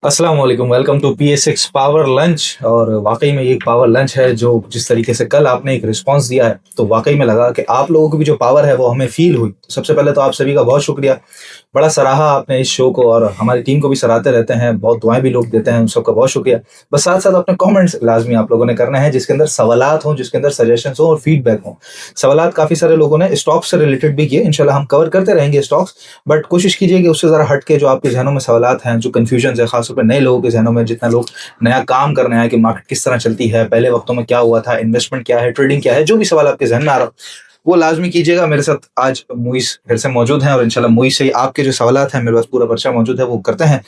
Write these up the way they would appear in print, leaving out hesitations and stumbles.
अस्सलाम वालेकुम। Welcome to PS6 power lunch. और वाकई में ये एक पावर लंच है जो जिस तरीके से कल आपने एक रिस्पांस दिया है तो वाकई में लगा कि आप लोगों की भी जो पावर है वो हमें फील हुई। तो सबसे पहले तो आप सभी का बहुत शुक्रिया। बड़ा सराहा आपने इस शो को और हमारी टीम को भी सराहते रहते हैं, बहुत दुआएं भी लोग देते हैं, उन सबका बहुत शुक्रिया। बस साथ साथ अपने कमेंट्स लाजमी आप लोगों ने करना है जिसके अंदर सवालात हों, जिसके अंदर सजेशंस हो और फीडबैक हो। सवालात काफी सारे लोगों ने स्टॉक्स से रिलेटेड भी किए, इंशाल्लाह हम कवर करते रहेंगे स्टॉक्स। बट कोशिश कीजिए कि उससे ज़रा हट के जो आपके ज़हनों में सवालात हैं, जो कन्फ्यूजन है, खासतौर पर नए लोगों के ज़हनों में, जितना लोग नया काम करने आए कि मार्केट किस तरह चलती है, पहले वक्तों में क्या हुआ था, इन्वेस्टमेंट क्या है, ट्रेडिंग क्या है, जो भी सवाल आपके ज़हन में आ रहा हो वो लाजमी कीजिएगा। मेरे साथ आज मुइस फिर से मौजूद हैं और इंशाल्लाह मुइस से ही आपके जो सवालात हैं, मेरे पास पूरा पर्चा मौजूद है, वो करते हैं।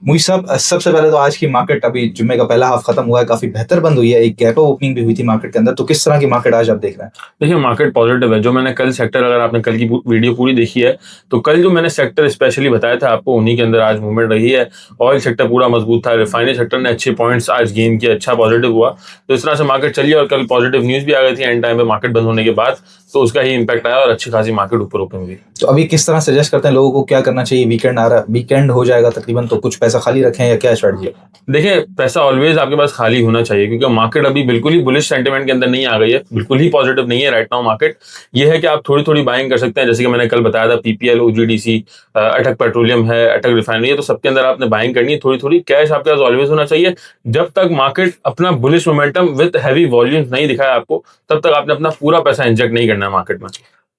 मुइस साहब, सबसे पहले तो आज की मार्केट अभी जुम्मे का पहला हाफ खत्म हुआ है, काफी बेहतर बंद हुई है, एक गैप ओपनिंग भी हुई थी मार्केट के अंदर। तो किस तरह की मार्केट आज आप देख रहे हैं? देखिए, मार्केट पॉजिटिव है। जो मैंने कल सेक्टर, अगर आपने कल की वीडियो पूरी देखी है, तो कल जो मैंने सेक्टर स्पेशली बताया था आपको, उन्हीं के अंदर आज मूवमेंट रही है। ऑयल सेक्टर पूरा मजबूत था, रिफाइनरी सेक्टर ने अच्छे पॉइंट्स आज गेन किए, अच्छा पॉजिटिव हुआ। तो इस तरह से मार्केट चली और कल पॉजिटिव न्यूज भी आ गई थी एंड टाइम पे मार्केट बंद होने के बाद, तो उसका ही इम्पैक्ट आया और अच्छी खासी मार्केट ऊपर ओपन हुई। तो अभी किस तरह सजेस्ट करते हैं लोगों को, क्या करना चाहिए? वीकेंड आ रहा, वीकेंड हो जाएगा तकरीबन, तो कुछ पैसा खाली रखें या क्या स्ट्रेटजी है? देखिए, पैसा ऑलवेज आपके पास खाली होना चाहिए, क्योंकि मार्केट अभी बिल्कुल ही बुलिश सेंटिमेंट के अंदर नहीं आ गई है, बिल्कुल ही पॉजिटिव नहीं है राइट नाउ मार्केट। ये है कि आप थोड़ी थोड़ी बाइंग कर सकते हैं, जैसे कि मैंने कल बताया था, PPL, OGDC, अटक पेट्रोलियम है, अटक रिफाइनरी है, तो सबके अंदर आपने बाइंग करनी है थोड़ी थोड़ी। कैश आपके पास ऑलवेज होना चाहिए। जब तक मार्केट अपना bullish momentum with heavy volumes नहीं दिखाया आपको, तब तक आपने अपना पूरा पैसा इंजेक्ट नहीं करना है मार्केट में।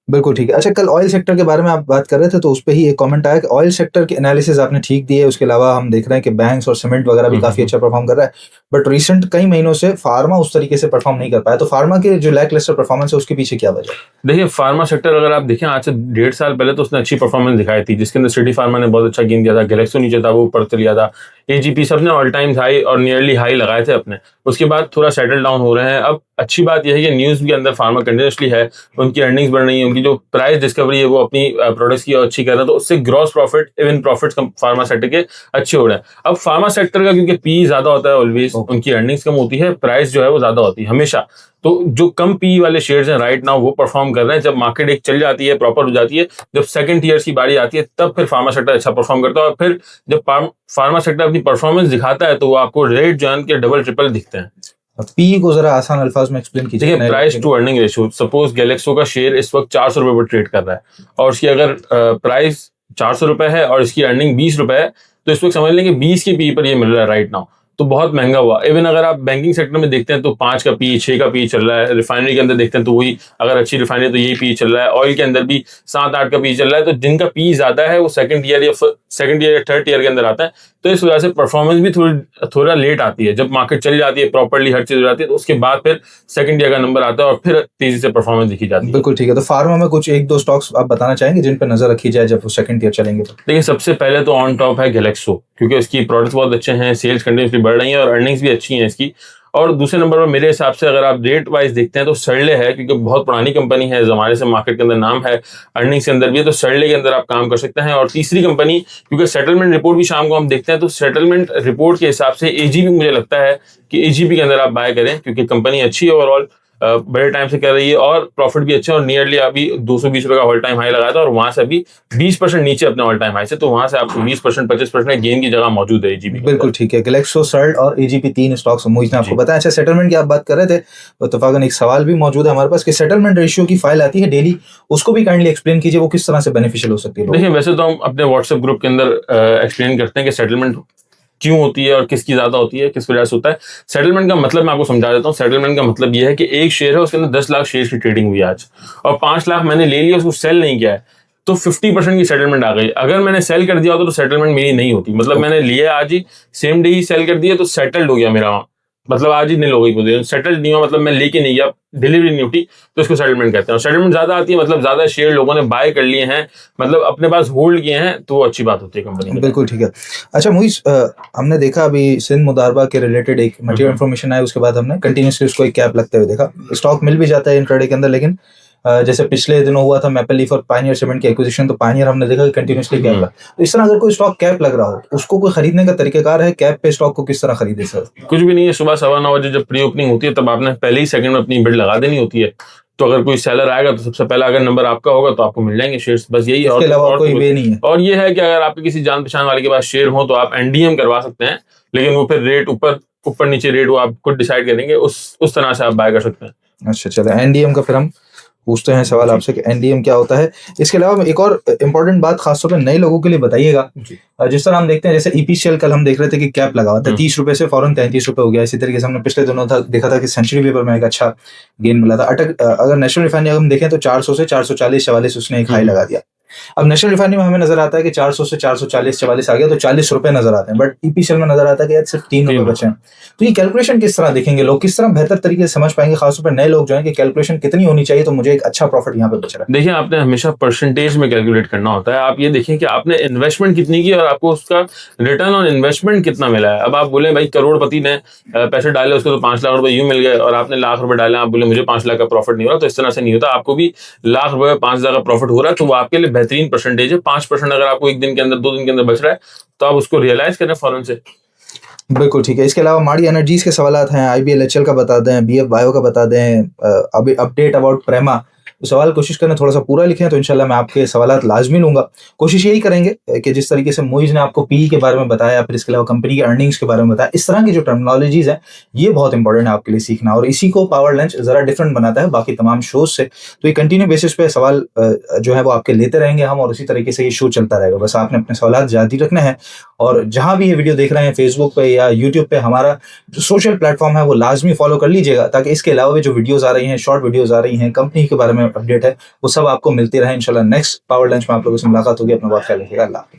बिल्कुल ठीक है। अच्छा, कल ऑयल सेक्टर के बारे में आप बात कर रहे थे तो उस पे ही एक कमेंट आया कि ऑयल सेक्टर की एनालिसिस आपने ठीक दी है, उसके अलावा हम देख रहे हैं कि बैंक्स और सीमेंट वगैरह भी काफी अच्छा परफॉर्म कर रहा है। बट रिसेंट कई महीनों से फार्मा उस तरीके से परफॉर्म नहीं कर पाया, तो फार्मा के जो लैक लिस्टर परफॉर्मेंस है उसके पीछे क्या वजह है? देखिए, फार्मा सेक्टर अगर आप देखें, आज से 1.5 साल पहले तो उसने अच्छी परफॉर्मेंस दिखाई थी, जिसके अंदर सिटी फार्मा ने बहुत अच्छा गेन किया था, गैलेक्सो नीचे था वो ऊपर चल गया था, AGP सब ने ऑल टाइम हाई और नियरली हाई लगाए थे अपने। उसके बाद थोड़ा सेटल डाउन हो रहे हैं। अब अच्छी बात यह है कि न्यूज के अंदर फार्मा कंटिन्यूसली है, उनकी अर्निंग्स बढ़ रही है, उनकी जो प्राइस डिस्कवरी है वो अपनी प्रोडक्ट्स की अच्छी कर रहे हैं, तो उससे gross profit, even profits pharma sector के अच्छे हो रहे हैं। अब फार्मा सेक्टर का क्योंकि पी ज्यादा होता है, ऑलवेज उनकी अर्निंग्स कम होती है, प्राइस जो है वो ज्यादा होती है हमेशा। तो जो कम पी वाले शेयर्स हैं राइट नाउ वो परफॉर्म कर रहे हैं। जब मार्केट एक चल जाती है, प्रॉपर हो जाती है, जब सेकंड ईयर्स की बारी आती है, तब फिर फार्मा सेक्टर अच्छा परफॉर्म करता है। और फिर जब फार्मा सेक्टर अपनी परफॉर्मेंस दिखाता है तो वो आपको रेट जो है के डबल ट्रिपल दिखते हैं। पी को जरा आसान अल्फाज में एक्सप्लेन कीजिए। देखिए, price to earning ratio, suppose Glaxo का शेयर इस वक्त 400 रुपए पर ट्रेड कर रहा है और उसकी अगर प्राइस 400 रुपए है और इसकी अर्निंग 20 रुपए है, तो इस वक्त समझ लें कि 20 के पी पर ये मिल रहा है राइट नाउ, तो बहुत महंगा हुआ। इवन अगर आप बैंकिंग सेक्टर में देखते हैं तो 5 का पी, 6 का पी चल रहा है। रिफाइनरी के अंदर देखते हैं तो वही, अगर अच्छी रिफाइनरी तो यही पी चल रहा है। ऑयल के अंदर भी 7-8 का पी चल रहा है। तो जिनका पी ज्यादा है वो सेकंड ईयर या थर्ड ईयर के अंदर आता है, तो इस वजह से परफॉर्मेंस भी थोड़ा लेट आती है। जब मार्केट चली जाती है, प्रॉपर्ली हर चीज हो जाती है, तो उसके बाद फिर सेकंड ईयर का नंबर आता है और फिर तेजी से परफॉर्मेंस दिखी जाती है। बिल्कुल ठीक है। तो फार्मा में कुछ एक दो स्टॉक्स आप बताना चाहेंगे जिन पर नजर रखी जाए जब वो सेकंड ईयर चलेंगे तो? देखिए, सबसे पहले तो ऑन टॉप है गैलेक्सो, क्योंकि इसकी प्रोडक्ट्स बहुत अच्छे हैं, सेल्स कंटिन्यूसली बढ़ रही हैं और अर्निंग्स भी अच्छी हैं इसकी। और दूसरे नंबर पर मेरे हिसाब से अगर आप रेट वाइज देखते हैं तो सर्ले है, क्योंकि बहुत पुरानी कंपनी है, जमाने से मार्केट के अंदर नाम है, अर्निंग्स के अंदर भी है, तो सर्ले के अंदर आप काम कर सकते हैं। और तीसरी कंपनी, क्योंकि सेटलमेंट रिपोर्ट भी शाम को हम देखते हैं, तो सेटलमेंट रिपोर्ट के हिसाब से AGP, मुझे लगता है कि AGP के अंदर आप बाय करें, क्योंकि कंपनी अच्छी है ओवरऑल, बड़े टाइम से कर रही है और प्रॉफिट भी अच्छा है। और नियरली अभी 220 रुपए का ऑल टाइम हाई लगाया था और वहां से अभी 20% नीचे अपने ऑल टाइम हाई से, तो वहां से आपको 20% 25% गेन की जगह मौजूद है AGP। बिल्कुल ठीक है। गैलेक्सो, सर्ल और AGP, 3 स्टॉक्स मोहित ने आपको बताया। अच्छा, सेटलमेंट की आप बात कर रहे थे, इत्तेफाकन एक सवाल भी मौजूद है हमारे पास कि सेटलमेंट रेशियो की फाइल आती है डेली, उसको भी काइंडली एक्सप्लेन कीजिए, वो किस तरह से बेनिफिशियल हो सकती है? देखिए, वैसे तो हम अपने व्हाट्सएप ग्रुप के अंदर एक्सप्लेन करते हैं कि सेटलमेंट क्यों होती है और किसकी ज्यादा होती है, किस वजह से होता है। सेटलमेंट का मतलब मैं आपको समझा देता हूँ। सेटलमेंट का मतलब ये है कि एक शेयर है, उसके अंदर 10 लाख शेयर की ट्रेडिंग हुई आज और 5 लाख मैंने ले लिया, उसको सेल नहीं किया है, तो 50% की सेटलमेंट आ गई। अगर मैंने सेल कर दिया होता तो सेटलमेंट मेरी नहीं होती। मतलब मैंने लिया आज ही, सेम डे ही सेल कर दिया, तो सेटल्ड हो गया मेरा, मतलब आज ही नील हो गई। सेटल्ड नहीं हुआ मतलब मैं लेके नहीं गया, डिलीवरी नहीं उठी, तो इसको सेटलमेंट कहते हैं। सेटलमेंट ज्यादा आती है मतलब ज्यादा शेयर लोगों ने बाय कर लिए हैं, मतलब अपने पास होल्ड किए हैं, तो वो अच्छी बात होती है कंपनी में। बिल्कुल ठीक है। अच्छा मुइस, हमने देखा अभी सिंध मुदारबा के रिलेटेड एक मटेरियल इन्फॉर्मेशन आई, उसके बाद हमने कंटिन्यूसली उसको एक कैप लगते हुए देखा। स्टॉक मिल भी जाता है इंट्राडे के अंदर, लेकिन जैसे पिछले दिनों हुआ था मैपल लीफ और पायनियर सीमेंट की एक्विजिशन, तो पायनियर हमने देखा कि कंटिन्यूसली कैप लगा। तो इस तरह अगर कोई स्टॉक कैप लग रहा हो, उसको कोई खरीदने का तरीकाकार है? कैप पे स्टॉक को किस तरह खरीदे सर? कुछ भी नहीं है। सुबह 9:15 बजे जब प्री ओपनिंग होती है, तब आपने पहले ही सेकंड में अपनी बिड लगा देनी होती है। तो अगर कोई सेलर आएगा तो सबसे पहला अगर नंबर आपका होगा तो आपको मिल जाएंगे शेयर्स, बस यही है। इसके अलावा और कोई वे नहीं है। और ये है कि अगर आपके किसी जान पहचान वाले के पास शेयर हो तो आप एनडीएम करवा सकते हैं, लेकिन वो फिर रेट ऊपर ऊपर नीचे रेट वो आप खुद डिसाइड करेंगे, उस तरह से आप बाय कर सकते हैं। अच्छा चलो, एनडीएम का फिर हम पूछते हैं सवाल आपसे कि एनडीएम क्या होता है। इसके अलावा एक और इम्पोर्टेंट बात खासतौर पर नए लोगों के लिए बताइएगा। जिस तरह हम देखते हैं, जैसे ईपीसीएल कल हम देख रहे थे कि कैप लगा हुआ था 30 रुपए से फौरन 33 रुपए हो गया। इसी तरीके से हमने पिछले दिनों देखा था कि सेंचुरी पेपर में एक अच्छा गेन मिला था। अगर नेशनल रिफाइनरी हम देखें तो 400 से 440-44 उसने एक हाई लगा दिया। अब नेशनल रिफाइनरी में हमें नजर आता है कि 400 से 440-44 आ गया तो 40 रुपए नजर आते हैं, बट ईपीसीएल में नजर आता है कि यार सिर्फ 3 रुपए बचे हैं। तो ये कैलकुलेशन किस तरह देखेंगे लोग, किस तरह बेहतर तरीके से समझ पाएंगे, खासतौर पर नए लोग जो है कि कैलकुलेशन कितनी होनी चाहिए तो मुझे एक अच्छा प्रॉफिट यहाँ पे बच रहा है। देखिए, आपने हमेशा परसेंटेज में कैलकुलेट करना होता है। आप ये देखिए कि आपने इन्वेस्टमेंट कितनी की और आपको उसका रिटर्न ऑन इन्वेस्टमेंट कितना मिला है। अब आप बोले भाई करोड़पति ने पैसे डाले उसको तो 5 लाख रुपए यूं मिल गए, और आपने लाख रुपए डाले, आप बोले मुझे 5 लाख का प्रॉफिट नहीं हो रहा, तो इस तरह से नहीं होता। आपको भी लाख रुपए 5,000 का प्रॉफिट हो रहा है तो वो आपके लिए बेहतरीन परसेंटेज है। 5% अगर आपको एक दिन के अंदर 2 दिन के अंदर बच रहा है तो आप उसको रियलाइज करें फौरन से। बिल्कुल ठीक है। इसके अलावा माड़ी एनर्जीज के सवाल हैं, आईबीएलएचएल का बता दें, बीएफ बायो का बता दें, अभी अपडेट अबाउट प्रेमा। तो सवाल कोशिश करें थोड़ा सा पूरा लिखें तो इंशाल्लाह मैं आपके सवालात लाजमी लूंगा। कोशिश यही करेंगे कि जिस तरीके से मोइज ने आपको पी के बारे में बताया, फिर इसके अलावा कंपनी के अर्निंग्स के बारे में बताया, इस तरह की जो टर्मिनोलॉजीज है ये बहुत इंपॉर्टेंट है आपके लिए सीखना, और इसी को पावर लंच जरा डिफरेंट बनाता है बाकी तमाम शोज से। तो ये कंटिन्यू बेसिस पे सवाल जो है वो आपके लेते रहेंगे हम, और इसी तरीके से ये शो चलता रहेगा। बस आपने अपने सवाल जारी रखने हैं, और जहां भी ये वीडियो देख रहे हैं फेसबुक पे या यूट्यूब पे, हमारा जो सोशल प्लेटफॉर्म है वो लाजमी फॉलो कर लीजिएगा, ताकि इसके अलावा भी जो वीडियोस आ रही हैं, शॉर्ट वीडियोस आ रही हैं, कंपनी के बारे में अपडेट है, वो सब आपको मिलती रहे। इंशाल्लाह नेक्स्ट पावर लंच में आप लोगों से मुलाकात होगी। अपना बहुत ख्याल रखिएगा। अल्लाह हाफिज़।